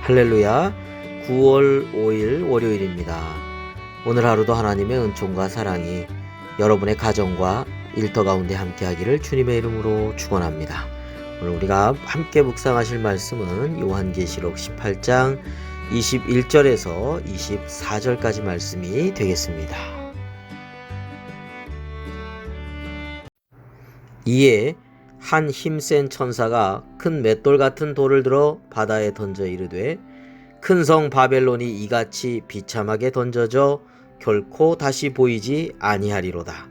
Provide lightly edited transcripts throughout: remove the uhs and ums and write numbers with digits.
할렐루야. 9월 5일 월요일입니다. 오늘 하루도 하나님의 은총과 사랑이 여러분의 가정과 일터 가운데 함께하기를 주님의 이름으로 축원합니다. 오늘 우리가 함께 묵상하실 말씀은 요한계시록 18장 21절에서 24절까지 말씀이 되겠습니다. 이에 한 힘센 천사가 큰 맷돌 같은 돌을 들어 바다에 던져 이르되 큰 성 바벨론이 이같이 비참하게 던져져 결코 다시 보이지 아니하리로다.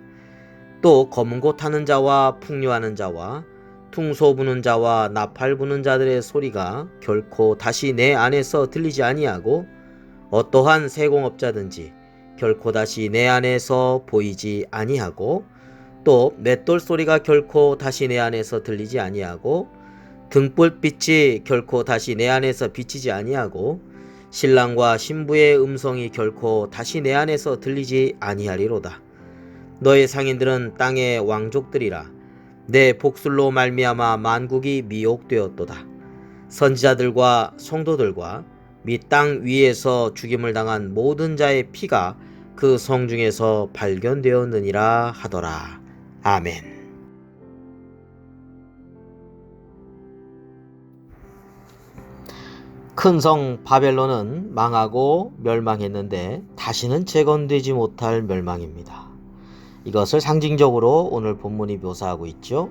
또 검은 고 타는 자와 풍류하는 자와 퉁소 부는 자와 나팔 부는 자들의 소리가 결코 다시 내 안에서 들리지 아니하고 어떠한 세공업자든지 결코 다시 내 안에서 보이지 아니하고 또 맷돌 소리가 결코 다시 내 안에서 들리지 아니하고 등불빛이 결코 다시 내 안에서 비치지 아니하고 신랑과 신부의 음성이 결코 다시 내 안에서 들리지 아니하리로다. 너의 상인들은 땅의 왕족들이라. 내 복술로 말미암아 만국이 미혹되었도다. 선지자들과 성도들과 및 땅 위에서 죽임을 당한 모든 자의 피가 그 성 중에서 발견되었느니라 하더라. 아멘. 큰 성 바벨론은 망하고 멸망했는데 다시는 재건되지 못할 멸망입니다. 이것을 상징적으로 오늘 본문이 묘사하고 있죠.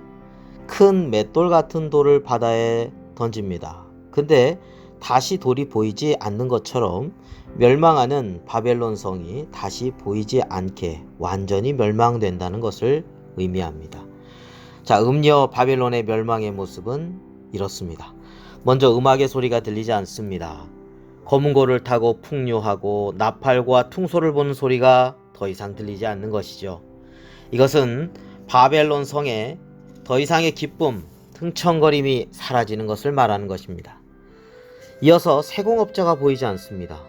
큰 맷돌 같은 돌을 바다에 던집니다. 근데 다시 돌이 보이지 않는 것처럼 멸망하는 바벨론 성이 다시 보이지 않게 완전히 멸망된다는 것을 의미합니다. 자, 음녀 바벨론의 멸망의 모습은 이렇습니다. 먼저 음악의 소리가 들리지 않습니다. 검은 고를 타고 풍류하고 나팔과 퉁소를 부는 소리가 더 이상 들리지 않는 것이죠. 이것은 바벨론 성에 더 이상의 기쁨, 흥청거림이 사라지는 것을 말하는 것입니다. 이어서 세공업자가 보이지 않습니다.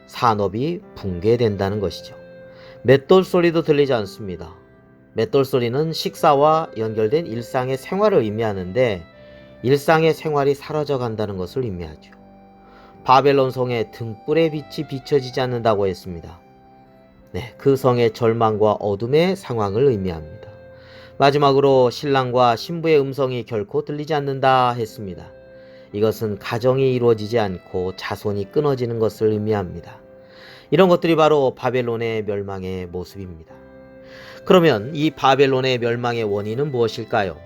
산업이 붕괴된다는 것이죠. 맷돌 소리도 들리지 않습니다. 맷돌 소리는 식사와 연결된 일상의 생활을 의미하는데 일상의 생활이 사라져 간다는 것을 의미하죠. 바벨론 성의 등불의 빛이 비춰지지 않는다고 했습니다. 그 성의 절망과 어둠의 상황을 의미합니다. 마지막으로 신랑과 신부의 음성이 결코 들리지 않는다 했습니다. 이것은 가정이 이루어지지 않고 자손이 끊어지는 것을 의미합니다. 이런 것들이 바로 바벨론의 멸망의 모습입니다. 그러면 이 바벨론의 멸망의 원인은 무엇일까요?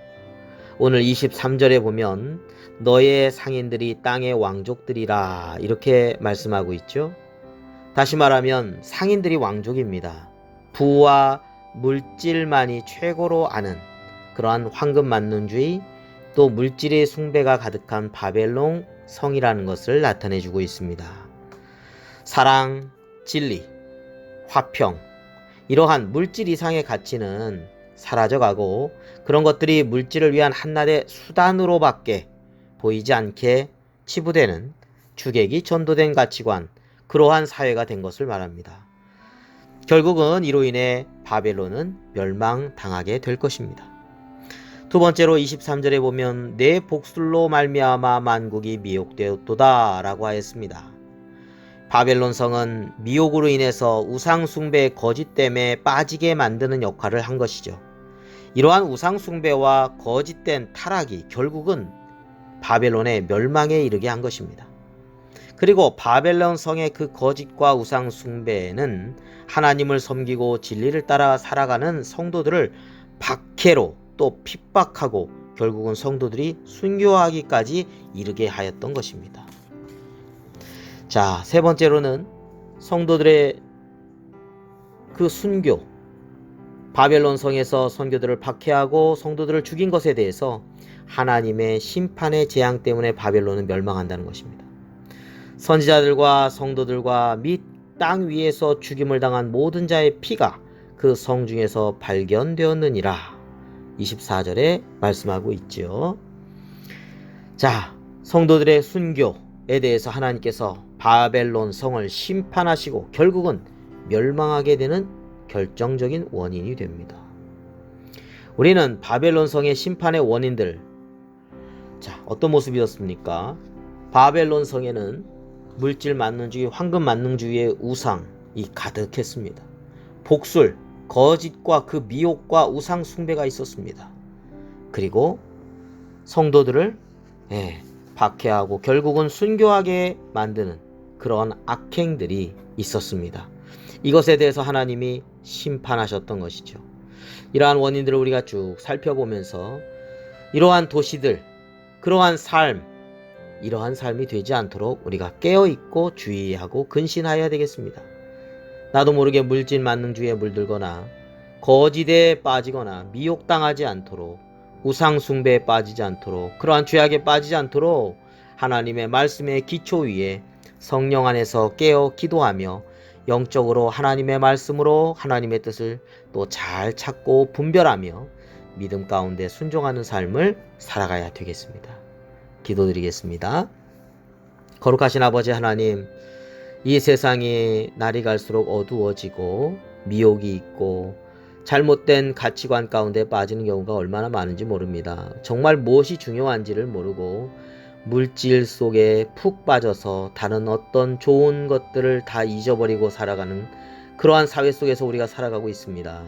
오늘 23절에 보면 너의 상인들이 땅의 왕족들이라 이렇게 말씀하고 있죠. 다시 말하면 상인들이 왕족입니다. 부와 물질만이 최고로 아는 그러한 황금만능주의 또 물질의 숭배가 가득한 바벨론 성이라는 것을 나타내주고 있습니다. 사랑, 진리, 화평 이러한 물질 이상의 가치는 사라져가고 그런 것들이 물질을 위한 한낱의 수단으로밖에 보이지 않게 치부되는 주객이 전도된 가치관 그러한 사회가 된 것을 말합니다. 결국은 이로 인해 바벨론은 멸망당하게 될 것입니다. 두 번째로 23절에 보면 내 복술로 말미암아 만국이 미혹되었도다 라고 하였습니다. 바벨론 성은 미혹으로 인해서 우상 숭배의 거짓됨에 빠지게 만드는 역할을 한 것이죠. 이러한 우상 숭배와 거짓된 타락이 결국은 바벨론의 멸망에 이르게 한 것입니다. 그리고 바벨론 성의 그 거짓과 우상 숭배는 하나님을 섬기고 진리를 따라 살아가는 성도들을 박해로 또 핍박하고 결국은 성도들이 순교하기까지 이르게 하였던 것입니다. 자, 세 번째로는 성도들의 그 순교, 바벨론 성에서 성도들을 박해하고 성도들을 죽인 것에 대해서 하나님의 심판의 재앙 때문에 바벨론은 멸망한다는 것입니다. 선지자들과 성도들과 및 땅 위에서 죽임을 당한 모든 자의 피가 그 성 중에서 발견되었느니라 24절에 말씀하고 있죠. 자, 성도들의 순교에 대해서 하나님께서 바벨론 성을 심판하시고 결국은 멸망하게 되는 결정적인 원인이 됩니다. 우리는 바벨론 성의 심판의 원인들, 자, 어떤 모습이었습니까? 바벨론 성에는 물질 만능주의, 황금 만능주의의 우상이 가득했습니다. 복술, 거짓과 그 미혹과 우상 숭배가 있었습니다. 그리고 성도들을 박해하고 결국은 순교하게 만드는 그런 악행들이 있었습니다. 이것에 대해서 하나님이 심판하셨던 것이죠. 이러한 원인들을 우리가 쭉 살펴보면서 이러한 도시들, 그러한 삶, 이러한 삶이 되지 않도록 우리가 깨어있고 주의하고 근신하여야 되겠습니다. 나도 모르게 물질 만능주의에 물들거나 거짓에 빠지거나 미혹당하지 않도록, 우상 숭배에 빠지지 않도록, 그러한 죄악에 빠지지 않도록 하나님의 말씀의 기초 위에 성령 안에서 깨어 기도하며 영적으로 하나님의 말씀으로 하나님의 뜻을 또 잘 찾고 분별하며 믿음 가운데 순종하는 삶을 살아가야 되겠습니다. 기도드리겠습니다. 거룩하신 아버지 하나님, 이 세상이 날이 갈수록 어두워지고 미혹이 있고 잘못된 가치관 가운데 빠지는 경우가 얼마나 많은지 모릅니다. 정말 무엇이 중요한지를 모르고 물질 속에 푹 빠져서 다른 어떤 좋은 것들을 다 잊어버리고 살아가는 그러한 사회 속에서 우리가 살아가고 있습니다.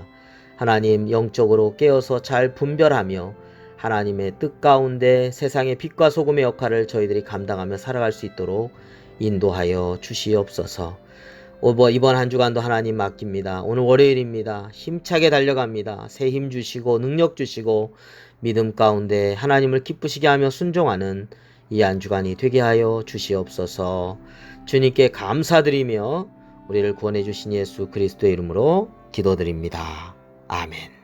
하나님, 영적으로 깨어서 잘 분별하며 하나님의 뜻 가운데 세상의 빛과 소금의 역할을 저희들이 감당하며 살아갈 수 있도록 인도하여 주시옵소서. 이번 한 주간도 하나님 맡깁니다. 오늘 월요일입니다. 힘차게 달려갑니다. 새 힘 주시고 능력 주시고 믿음 가운데 하나님을 기쁘시게 하며 순종하는 이 한 주간이 되게 하여 주시옵소서. 주님께 감사드리며 우리를 구원해 주신 예수 그리스도의 이름으로 기도드립니다. 아멘.